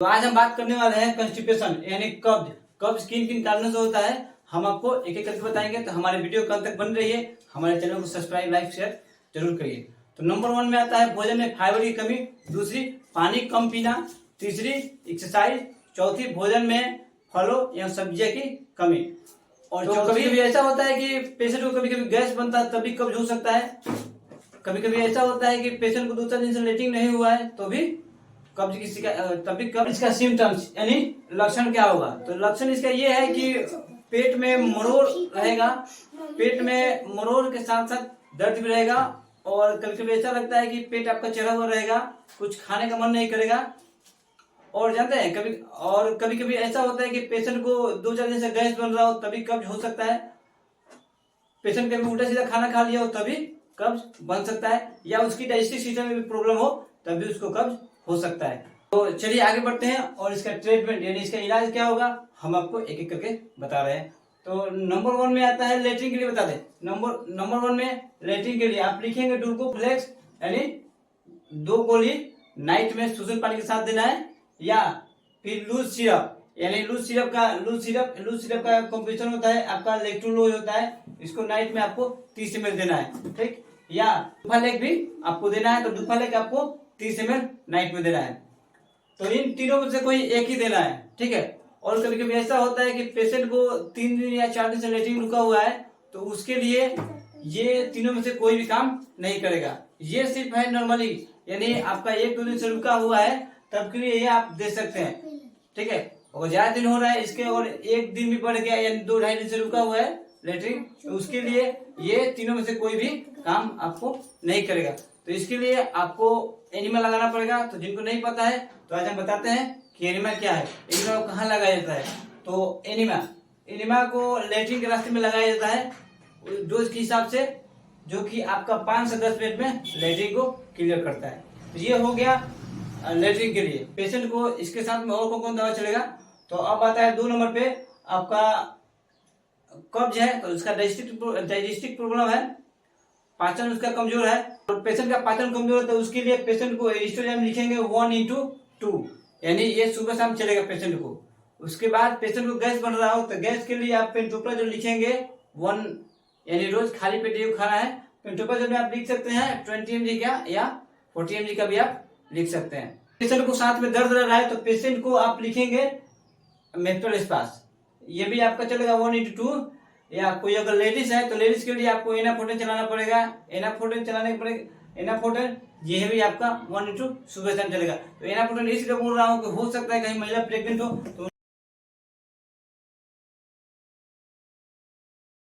तो आज हम बात करने वाले हैं कंस्टिपेशन यानी कब्ज। कब्ज किन किन कारणों से होता है हम आपको एक एक करके बताएंगे। तो हमारे वीडियो कल तक बन रही है, हमारे चैनल को सब्सक्राइब लाइक शेयर जरूर करिए। तो नंबर 1 में आता है भोजन में फाइबर की कमी, दूसरी पानी कम पीना, तीसरी एक्सरसाइज, चौथी भोजन में फलों या सब्जियों की कमी। और तो कभी कभी ऐसा होता है कि पेशेंट को कभी कभी गैस बनता है तभी कब्ज हो सकता है। कभी कभी ऐसा होता है कि पेशेंट को 2-4 दिन से लेटिंग नहीं हुआ है तो भी कब्ज की शिकायत, तभी कब्ज का सिम्टम्स यानी लक्षण क्या होगा। तो लक्षण इसका ये है कि पेट में मरोड़ रहेगा, पेट में मरोड़ के साथ साथ दर्द भी रहेगा, और कभी कभी ऐसा लगता है कि पेट आपका चढ़ा हुआ रहेगा, कुछ खाने का मन नहीं करेगा। और जानते हैं कभी कभी ऐसा होता है कि पेशेंट को 2-4 दिन से गैस बन रहा हो तभी कब्ज हो सकता है। पेशेंट कभी उल्टा सीधा खाना खा लिया हो तभी कब्ज बन सकता है, या उसकी डाइजेस्टिव सिस्टम में भी प्रॉब्लम हो तभी उसको कब्ज हो सकता है। तो चलिए आगे बढ़ते हैं और इसका ट्रीटमेंट यानी इसका इलाज क्या होगा हम आपको एक एक करके बता रहे हैं। तो नंबर 1 में आता है लेट्रिन के लिए बता दें। नंबर 1 में लेट्रिन के लिए आप लिखेंगे डुल्कोफ्लेक्स यानी 2 गोली नाइट में सुसुम पानी के साथ देना है, या फिर लूज सिरप यानी लूज सिरप का कॉम्बिनेशन होता है आपका इलेक्ट्रोलोज होता है, इसको नाइट में आपको 30 ml देना है, ठीक। या डुफालेक भी आपको देना है, तो डुफालेक आपको 30 ml नाइट में देना है। तो इन तीनों में से कोई एक ही देना है, ठीक है। और कभी कभी ऐसा होता है कि पेशेंट को 3 दिन या 4 दिन से लेटरिन रुका हुआ है तो उसके लिए ये तीनों में से कोई भी काम नहीं करेगा। ये सिर्फ है नॉर्मली यानी आपका 1-2 दिन से रुका हुआ है तब के लिए ये आप दे सकते हैं, ठीक है। और ज्यादा दिन हो रहा है इसके और 1 दिन भी बढ़ गया यानी 2-2.5 दिन से रुका हुआ है लेटरिन, तो उसके लिए ये तीनों में से कोई भी काम आपको नहीं करेगा। तो इसके लिए आपको एनिमा लगाना पड़ेगा। तो जिनको नहीं पता है तो आज हम बताते हैं कि एनिमा क्या है, एनिमा को कहाँ लगाया जाता है। तो एनिमा को लेटरिन के रास्ते में लगाया जाता है डोज के हिसाब से, जो कि आपका 5 से 10 मिनट में लेटरिन को क्लियर करता है। तो ये हो गया लेटरिन के लिए। पेशेंट को इसके साथ में और कौन दवा चलेगा। तो अब आता है 2 नंबर पे आपका कब्ज है तो उसका डाइजेस्टिक प्रॉब्लम है, पाचन उसका कमजोर है। और पेशेंट का पाचन कमजोर है तो उसके लिए पेशेंट को एरिस्टोजैम लिखेंगे 1:2 यानी ये सुबह शाम चलेगा पेशेंट को। उसके बाद पेशेंट को गैस बन रहा हो तो गैस के लिए आप पेंटोप्राजोल लिखेंगे 1 यानी रोज खाली पेट ये खाना है। पेंटोप्राजोल में आप लिख सकते हैं 20 mg का या 40 mg का भी आप लिख सकते हैं। पेशेंट को साथ में दर्द रह रहा है तो पेशेंट को आप लिखेंगे मेट्रोस्पास, ये भी आपका चलेगा 1:2। या कोई अगर लेडीज है तो लेडीज के लिए आपको एनाफोर्टेन चलाना पड़ेगा, एनाफोर्टेन ये भी आपका 1:2 सुबह शाम चलेगा। तो एनाफोर्टेन इसलिए बोल रहा हूँ कि हो सकता है कहीं महिला प्रेग्नेंट हो तो